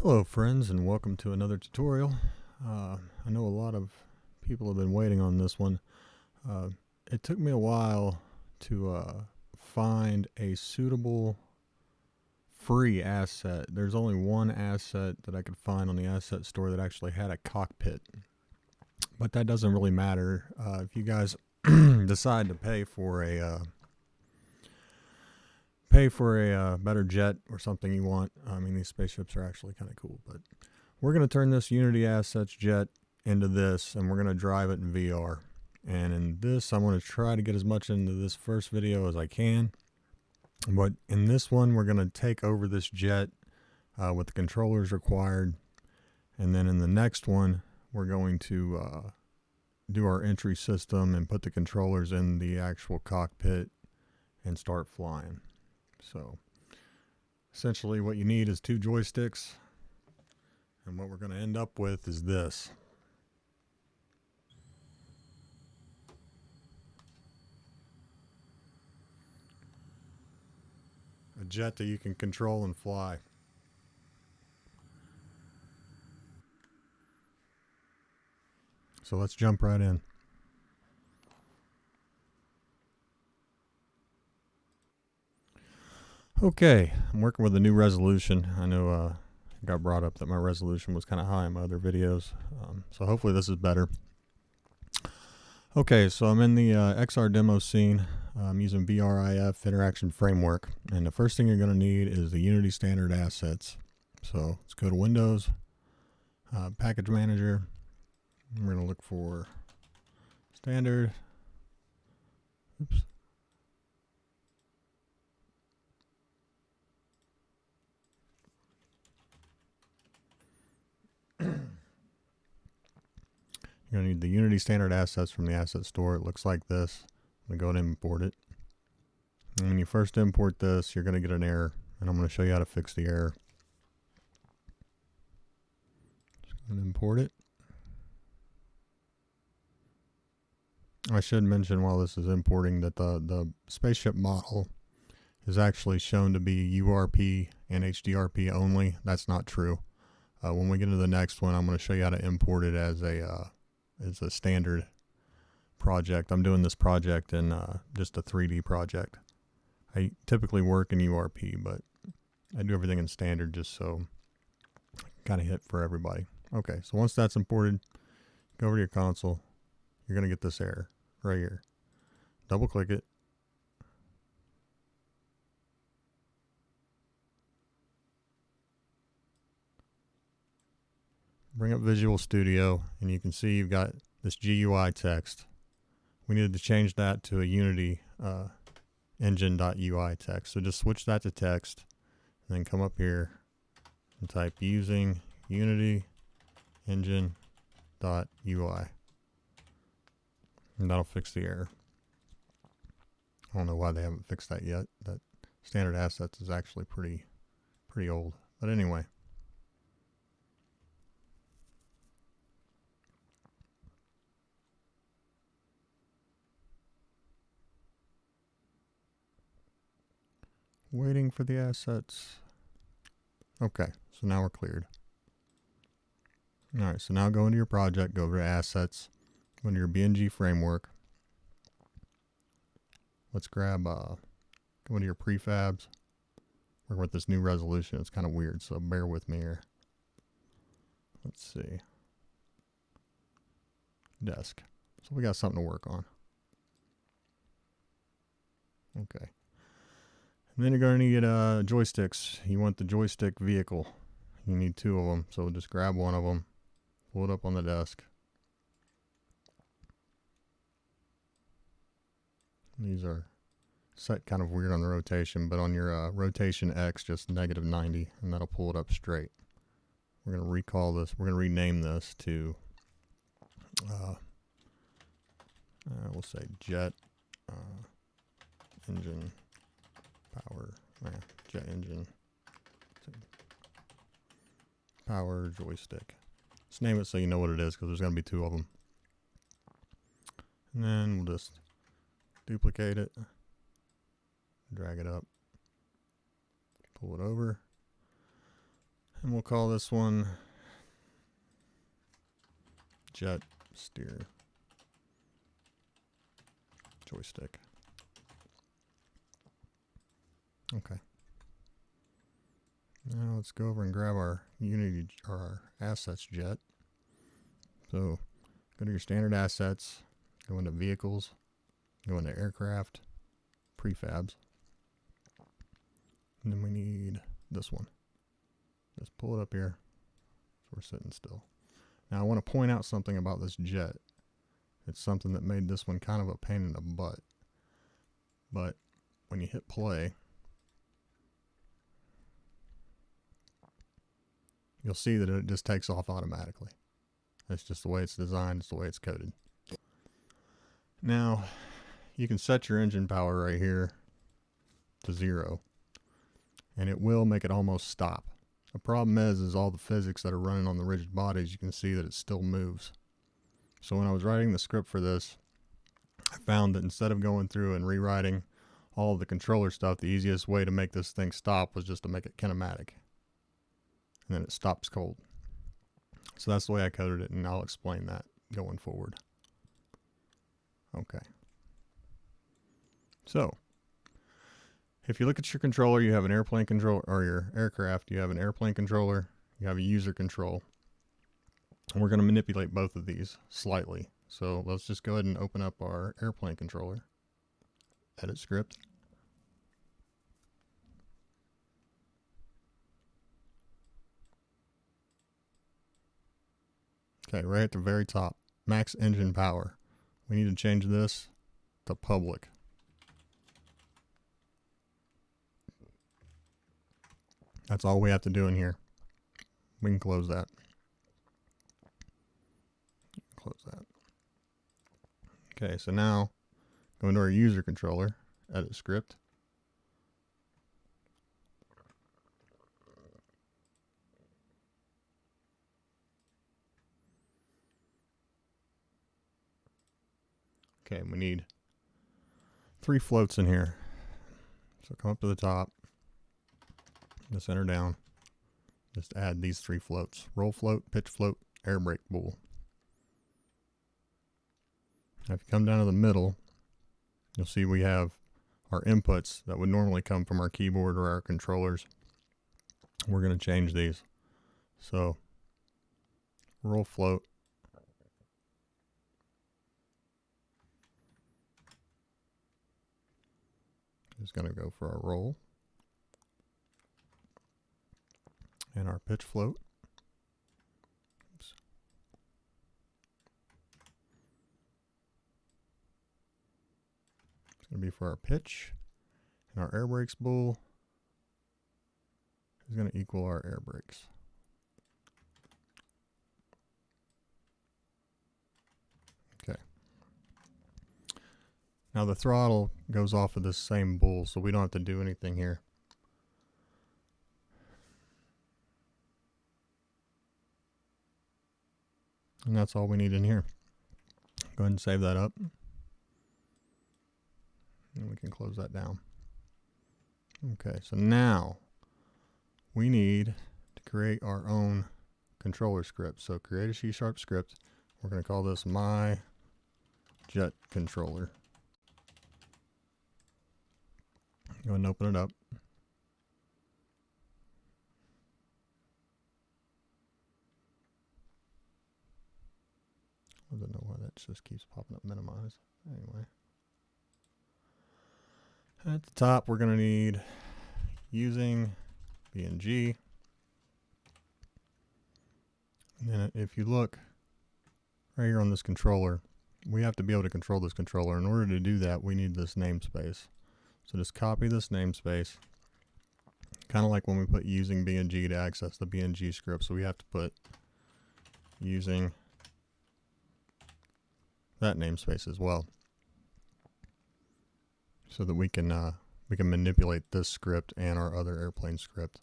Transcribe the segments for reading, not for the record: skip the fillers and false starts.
Hello friends, and welcome to another tutorial. I know a lot of people have been waiting on this one. It took me a while to find a suitable free asset. There's only one asset that I could find on the asset store that actually had a cockpit, but that doesn't really matter. If you guys decide to pay for a better jet or something you want. I mean, these spaceships are actually kind of cool, but we're going to turn this Unity Assets jet into this, and we're going to drive it in VR. And in this, I'm going to try to get as much into this first video as I can. But in this one, we're going to take over this jet with the controllers required. And then in the next one, we're going to do our entry system and put the controllers in the actual cockpit and start flying. So essentially what you need is two joysticks, and what we're going to end up with is this. A jet that you can control and fly. So let's jump right in. Okay, I'm working with a new resolution. I know it got brought up that my resolution was kind of high in my other videos, so hopefully this is better. Okay, so I'm in the XR demo scene. I'm using VRIF Interaction Framework, and the first thing you're going to need is the Unity Standard Assets. So let's go to Windows, Package Manager. We're going to look for Standard. Oops. You're going to need the Unity Standard Assets from the Asset Store. It looks like this. I'm going to go and import it. And when you first import this, you're going to get an error, and I'm going to show you how to fix the error. Just going to import it. I should mention while this is importing that the spaceship model is actually shown to be URP and HDRP only. That's not true. When we get into the next one, I'm going to show you how to import it as a standard project. I'm doing this project in just a 3D project. I typically work in URP, but I do everything in standard just so kind of hit for everybody. Okay, so once that's imported, go over to your console. You're going to get this error right here. Double click it. Bring up Visual Studio, and you can see you've got this GUI text. We needed to change that to a Unity engine.ui text. So just switch that to text, and then come up here and type using Unity engine.ui. And that'll fix the error. I don't know why they haven't fixed that yet. That standard assets is actually pretty old. But anyway. Waiting for the assets. Okay, so now we're cleared. Alright, so now go into your project, go over to Assets, go into your BNG framework. Let's grab, go into your prefabs. Work with this new resolution. It's kind of weird, so bear with me here. Let's see. Desk. So we got something to work on. Okay. And then you're going to need joysticks. You want the joystick vehicle. You need two of them, so just grab one of them, pull it up on the desk. These are set kind of weird on the rotation, but on your rotation X, just -90, and that'll pull it up straight. We're going to recall this. We're going to rename this to, we'll say jet engine power, jet engine power joystick. Let's name it so you know what it is, because there's going to be two of them. And then we'll just duplicate it, drag it up, pull it over, And we'll call this one jet steer joystick. Okay. Now let's go over and grab our Unity or our assets jet. So go to your standard assets, go into vehicles, go into aircraft, prefabs. And then we need this one. Just pull it up here so we're sitting still. Now I want to point out something about this jet. It's something that made this one kind of a pain in the butt. But when you hit play, you'll see that it just takes off automatically. That's just the way it's designed. It's the way it's coded. Now, you can set your engine power right here to 0, and it will make it almost stop. The problem is all the physics that are running on the rigid bodies, you can see that it still moves. So when I was writing the script for this, I found that instead of going through and rewriting all of the controller stuff, the easiest way to make this thing stop was just to make it kinematic. And then it stops cold. So that's the way I coded it, and I'll explain that going forward. Okay. So, if you look at your controller, you have an airplane controller, or your aircraft, you have an airplane controller, you have a user control. And we're going to manipulate both of these slightly. So let's just go ahead and open up our airplane controller. Edit script. Okay, right at the very top, max engine power. We need to change this to public. That's all we have to do in here. We can close that. Close that. Okay, so now go into our user controller, edit script. Okay, we need 3 floats in here. So come up to the top, just enter down, just add these 3 floats. Roll float, pitch float, air brake bool. Now if you come down to the middle, you'll see we have our inputs that would normally come from our keyboard or our controllers. We're going to change these. So roll float, is going to go for our roll, and our pitch float. Oops. It's going to be for our pitch, and our air brakes bool is going to equal our air brakes. Okay. Now the throttle goes off of this same bool, so we don't have to do anything here. And that's all we need in here. Go ahead and save that up. And we can close that down. Okay, so now we need to create our own controller script. So create a C# script. We're going to call this my jet controller. Go ahead and open it up. I don't know why that just keeps popping up minimize. Anyway. At the top, we're going to need using BNG. And then if you look right here on this controller, we have to be able to control this controller. In order to do that, we need this namespace. So just copy this namespace, kind of like when we put using BNG to access the BNG script. So we have to put using that namespace as well, so that we can manipulate this script and our other airplane script.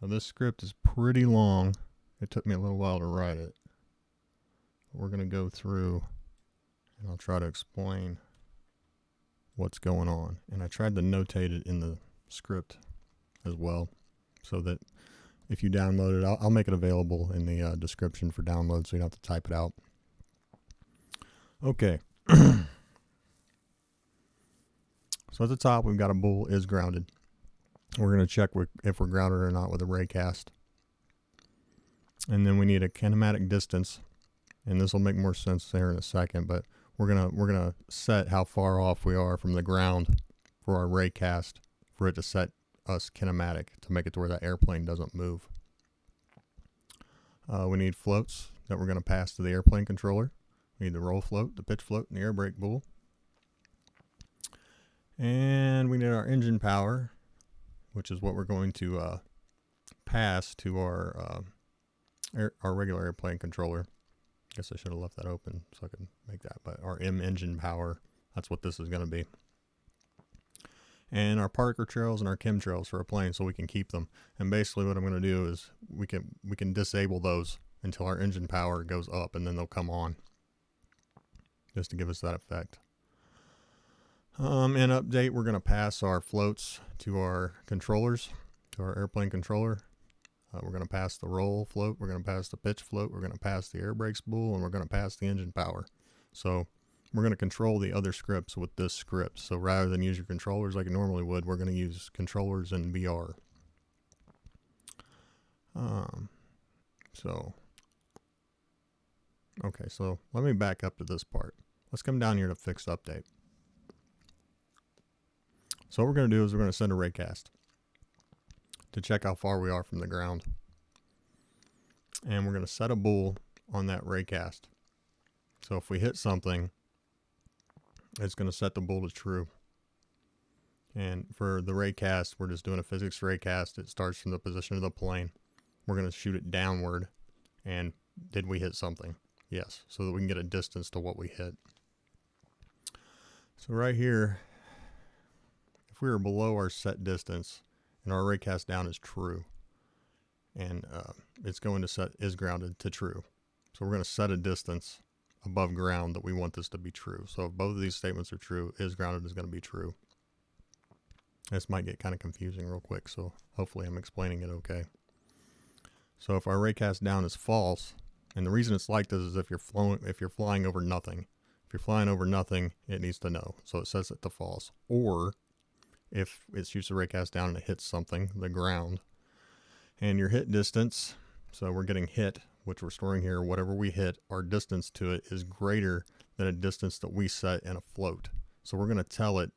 Now this script is pretty long. It took me a little while to write it. But we're going to go through and I'll try to explain what's going on. And I tried to notate it in the script as well. so that if you download it, I'll make it available in the description for download so you don't have to type it out. Okay. So at the top, we've got a bool is grounded. We're going to check if we're grounded or not with a Raycast. And then we need a kinematic distance. And this will make more sense here in a second, but we're gonna set how far off we are from the ground for our Raycast for it to set us kinematic to make it to where that airplane doesn't move. We need floats that we're going to pass to the airplane controller. We need the roll float, the pitch float, and the air brake bool. And we need our engine power, which is what we're going to pass to our regular airplane controller. Guess I should have left that open so I could make that, but our M engine power, that's what this is going to be. And our Parker trails and our chemtrails for our plane so we can keep them. And basically what I'm going to do is we can disable those until our engine power goes up, and then they'll come on just to give us that effect. In update, we're going to pass our floats to our controllers, to our airplane controller. We're going to pass the roll float, we're going to pass the pitch float, we're going to pass the air brakes bool, and we're going to pass the engine power. So we're going to control the other scripts with this script. So rather than use your controllers like you normally would, we're going to use controllers in VR. Okay, so let me back up to this part. Let's come down here to fixed update. So what we're going to do is we're going to send a Raycast to check how far we are from the ground. And we're going to set a bool on that Raycast. So if we hit something, it's going to set the bool to true. And for the Raycast, we're just doing a physics Raycast. It starts from the position of the plane. We're going to shoot it downward. And did we hit something? Yes, so that we can get a distance to what we hit. So right here, if we were below our set distance, and our Raycast down is true, and it's going to set is grounded to true. So we're going to set a distance above ground that we want this to be true. So if both of these statements are true, is grounded is going to be true. This might get kind of confusing real quick, so hopefully I'm explaining it okay. So if our Raycast down is false, and the reason it's like this is if you're flying over nothing. If you're flying over nothing, it needs to know. So it sets it to false. Or if it shoots the Raycast down and it hits something, the ground, and your hit distance, so we're getting hit, which we're storing here, whatever we hit, our distance to it is greater than a distance that we set in a float. So we're going to tell it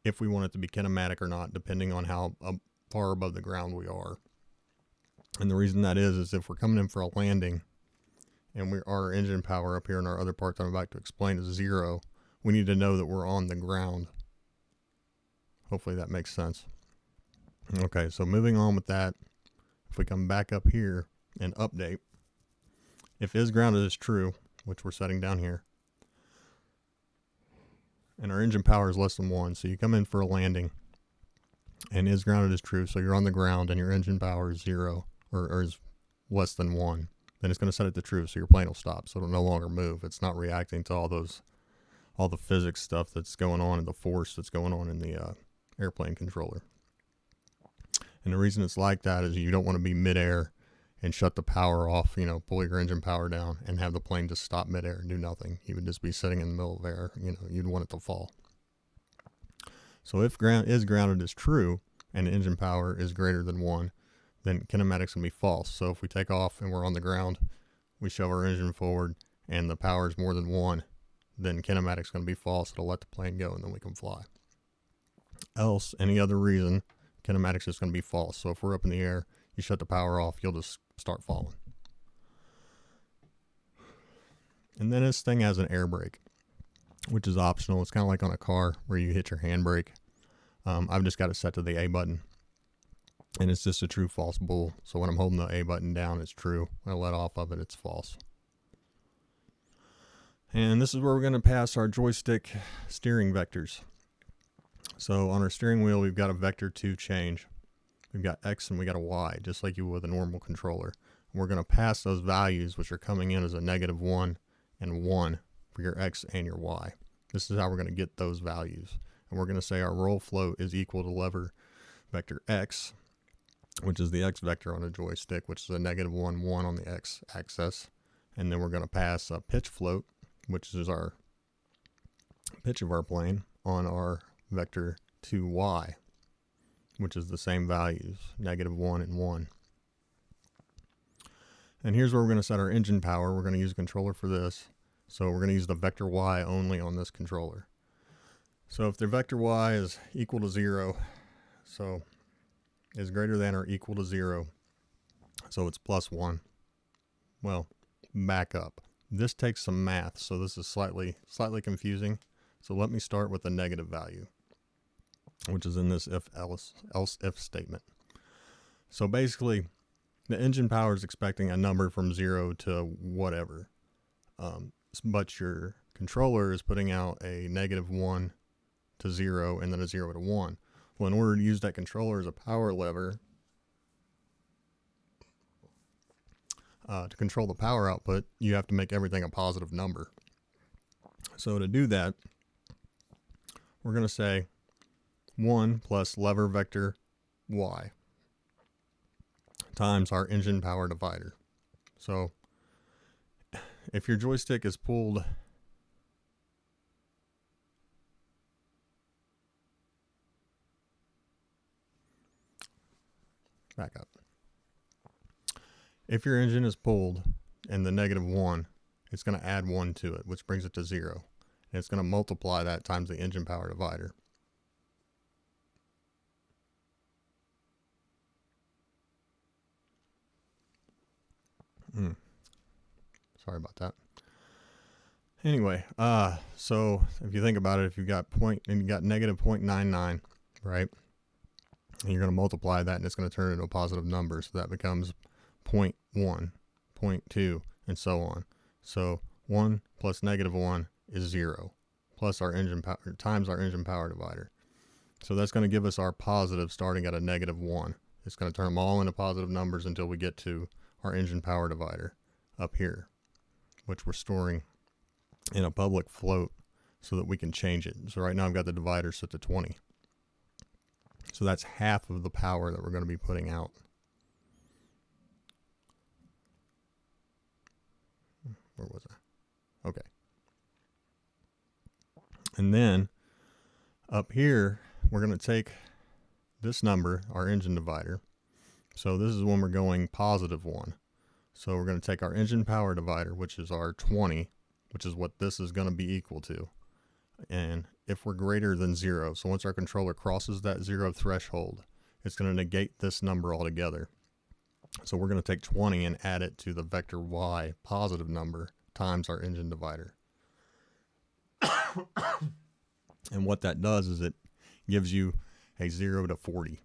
if we want it to be kinematic or not, depending on how far above the ground we are. And the reason that is if we're coming in for a landing and our engine power up here in our other part that I'm about to explain is 0, we need to know that we're on the ground. Hopefully that makes sense. Okay, so moving on with that, if we come back up here and update, if is grounded is true, which we're setting down here, and our engine power is less than 1, so you come in for a landing, and is grounded is true, so you're on the ground and your engine power is 0, or is less than 1, then it's going to set it to true, so your plane will stop, so it'll no longer move. It's not reacting to all the physics stuff that's going on and the force that's going on in the airplane controller. And the reason it's like that is you don't want to be midair and shut the power off, pull your engine power down and have the plane just stop midair and do nothing. You would just be sitting in the middle of air, you'd want it to fall. So if is grounded is true and the engine power is greater than 1, then kinematics can be false. So if we take off and we're on the ground, we shove our engine forward and the power is more than 1, then kinematics going to be false. It'll let the plane go and then we can fly. Else, any other reason, kinematics is going to be false. So if we're up in the air, you shut the power off, you'll just start falling. And then this thing has an air brake, which is optional. It's kind of like on a car where you hit your handbrake. I've just got it set to the A button. And it's just a true false bool. So when I'm holding the A button down, it's true. When I let off of it, it's false. And this is where we're going to pass our joystick steering vectors. So on our steering wheel, we've got a vector to change. We've got X and we got a Y, just like you would with a normal controller. And we're going to pass those values, which are coming in as a -1 and 1 for your X and your Y. This is how we're going to get those values. And we're going to say our roll float is equal to lever vector X. which is the x vector on a joystick, which is a -1, 1 on the x axis. And then we're going to pass a pitch float, which is our pitch of our plane, on our vector to y, which is the same values, -1 and 1. And here's where we're going to set our engine power. We're going to use a controller for this. So we're going to use the vector y only on this controller. So if the vector y is equal to 0, so is greater than or equal to 0, so it's +1. Well, back up. This takes some math, so this is slightly confusing. So let me start with the negative value, which is in this else if statement. So basically, the engine power is expecting a number from 0 to whatever, but your controller is putting out a -1 to 0 and then a 0 to 1. Well, in order to use that controller as a power lever to control the power output, you have to make everything a positive number. So to do that, we're going to say 1 plus lever vector y times our engine power divider. So if your joystick is pulled back up. If your engine is pulled and the -1, it's going to add 1 to it, which brings it to 0. And it's going to multiply that times the engine power divider. Sorry about that. Anyway, so if you think about it, if you've got -0.99, right? And you're going to multiply that and it's going to turn into a positive number. So that becomes 0.1, 0.2, and so on. So 1 plus -1 is 0, plus our engine power times our engine power divider. So that's going to give us our positive starting at a -1. It's going to turn them all into positive numbers until we get to our engine power divider up here, which we're storing in a public float so that we can change it. So right now I've got the divider set to 20. So that's half of the power that we're going to be putting out. Where was I? Okay. And then up here, we're going to take this number, our engine divider. So this is when we're going +1. So we're going to take our engine power divider, which is our 20, which is what this is going to be equal to. And if we're greater than 0, so once our controller crosses that 0 threshold, it's going to negate this number altogether. So we're going to take 20 and add it to the vector y positive number times our engine divider. And what that does is it gives you a 0 to 40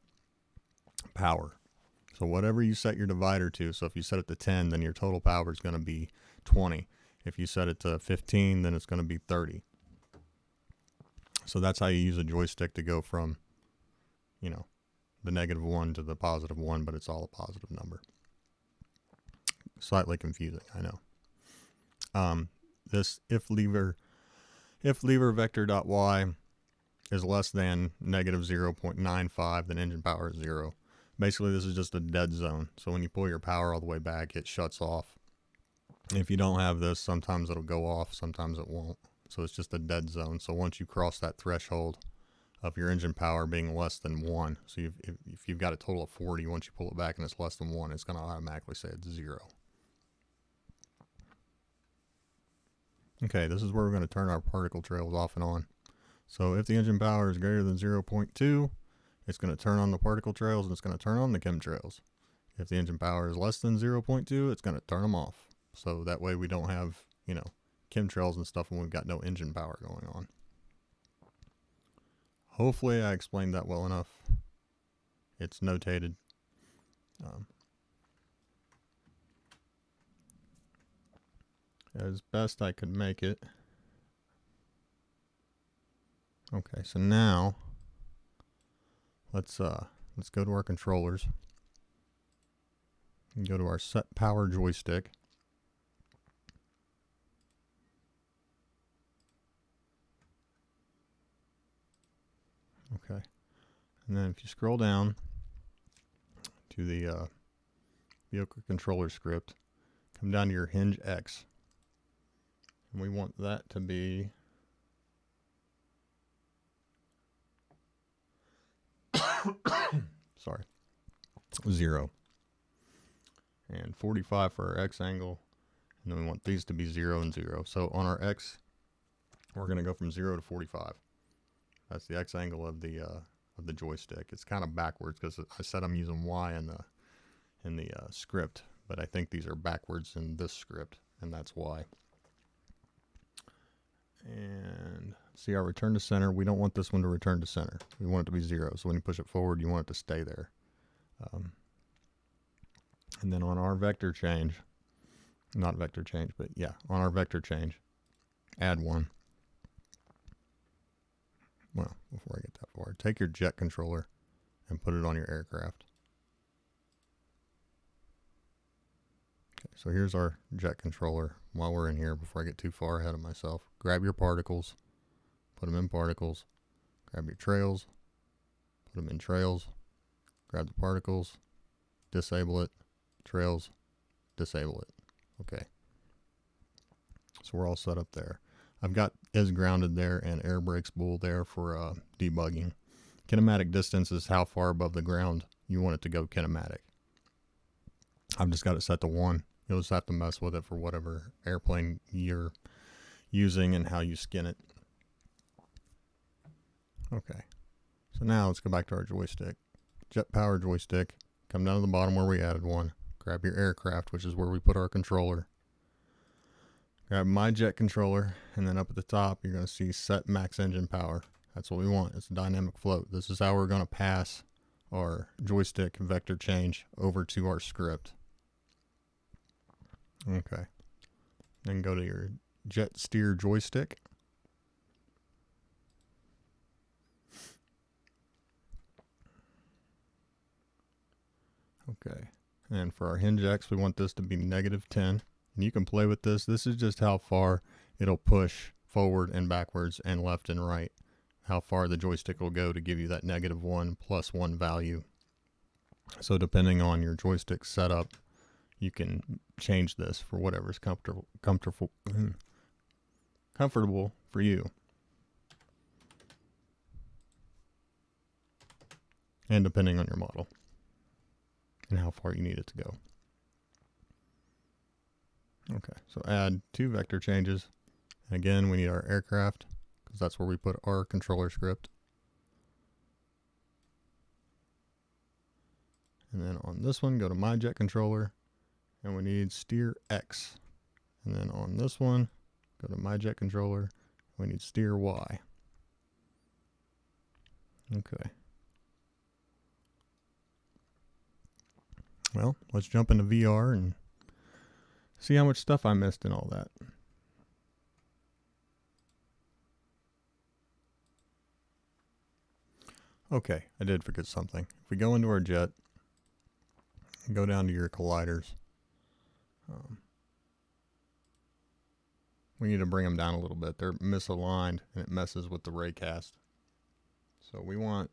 power. So whatever you set your divider to, so if you set it to 10, then your total power is going to be 20. If you set it to 15, then it's going to be 30. So that's how you use a joystick to go from, you know, the -1 to the +1, but it's all a positive number. Slightly confusing, I know. This if lever vector dot y is less than -0.95, then engine power is 0. Basically, this is just a dead zone. So when you pull your power all the way back, it shuts off. If you don't have this, sometimes it'll go off, sometimes it won't. So it's just a dead zone. So once you cross that threshold of your engine power being less than 1, so if you've got a total of 40, once you pull it back and it's less than 1, it's going to automatically say it's 0. Okay, this is where we're going to turn our particle trails off and on. So if the engine power is greater than 0.2, it's going to turn on the particle trails and it's going to turn on the chemtrails. If the engine power is less than 0.2, it's going to turn them off. So that way we don't have, you know, chemtrails and stuff when we've got no engine power going on. Hopefully I explained that well enough. It's notated. As best I could make it. Okay, so now let's go to our controllers and go to our set power joystick. Okay, and then if you scroll down to the vehicle controller script. Come down to your hinge X. And we want that to be sorry, 0. And 45 for our X angle. And then we want these to be 0 and 0. So on our X, we're going to go from 0 to 45. That's the X angle of the joystick. It's kind of backwards because I said I'm using Y in the script, but I think these are backwards in this script, and that's why. And see our return to center. We don't want this one to return to center. We want it to be 0. So when you push it forward, you want it to stay there. And then on our vector change, not vector change, but yeah, on our vector change, add 1. Well, before I get that far, take your jet controller and put it on your aircraft. Okay, so here's our jet controller. While we're in here, before I get too far ahead of myself, grab your particles, put them in particles, grab your trails, put them in trails, grab the particles, disable it, trails, disable it. Okay. So we're all set up there. I've got is grounded there and air brakes bool there for debugging. Kinematic distance is how far above the ground you want it to go kinematic. I've just got it set to 1. You'll just have to mess with it for whatever airplane you're using and how you skin it. Okay. So now let's go back to our joystick. Jet power joystick. Come down to the bottom where we added one. Grab your aircraft, which is where we put our controller. Grab my jet controller, and then up at the top, you're going to see set max engine power. That's what we want. It's a dynamic float. This is how we're going to pass our joystick vector change over to our script. Okay. Then go to your jet steer joystick. Okay. And for our hinge X, we want this to be -10. And you can play with this. This is just how far it'll push forward and backwards and left and right. How far the joystick will go to give you that -1 + 1 value. So depending on your joystick setup, you can change this for whatever's comfortable for you. And depending on your model and how far you need it to go. Okay, so add 2 vector changes. And again, we need our aircraft because that's where we put our controller script. And then on this one, go to my jet controller, and we need steer X. And then on this one, go to my jet controller, we need steer Y. Okay. Well, let's jump into VR and see how much stuff I missed in all that. Okay, I did forget something. If we go into our jet, go down to your colliders. We need to bring them down a little bit. They're misaligned and it messes with the Raycast. So we want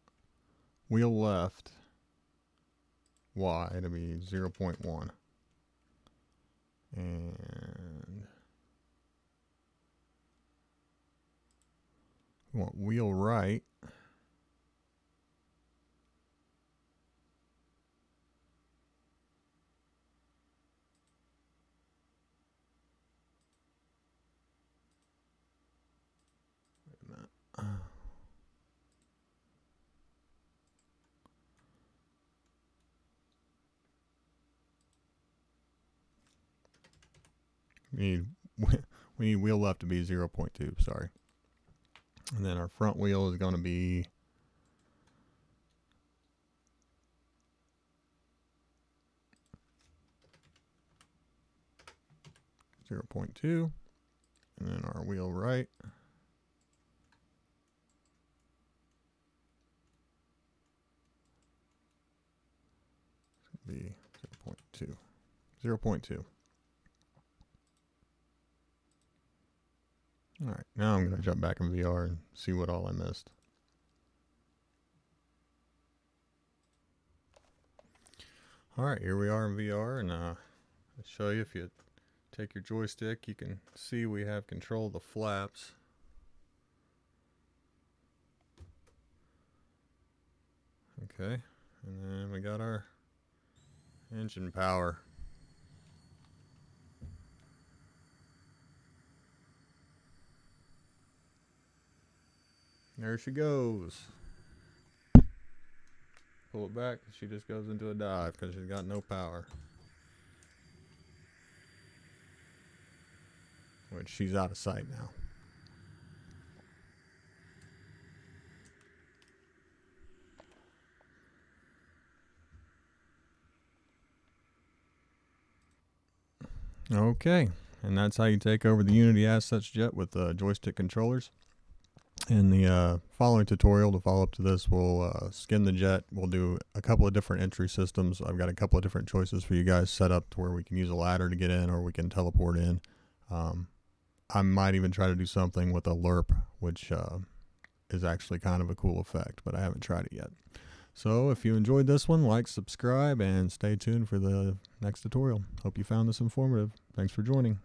wheel left Y to be 0.1. And we want wheel right we need wheel left to be 0.2, sorry. And then our front wheel is going to be 0.2. And then our wheel right be 0.2. 0.2. All right, now I'm going to jump back in VR and see what all I missed. Alright, here we are in VR, and I'll show you. If you take your joystick, you can see we have control of the flaps. Okay, and then we got our engine power. There she goes. Pull it back, she just goes into a dive because she's got no power. Which she's out of sight now. Okay, and that's how you take over the Unity Assets Jet with joystick controllers. In the following tutorial to follow up to this, we'll skin the jet. We'll do a couple of different entry systems. I've got a couple of different choices for you guys set up to where we can use a ladder to get in, or we can teleport in. I might even try to do something with a lerp, which is actually kind of a cool effect, but I haven't tried it yet. So if you enjoyed this one, like, subscribe, and stay tuned for the next tutorial. Hope you found this informative. Thanks for joining.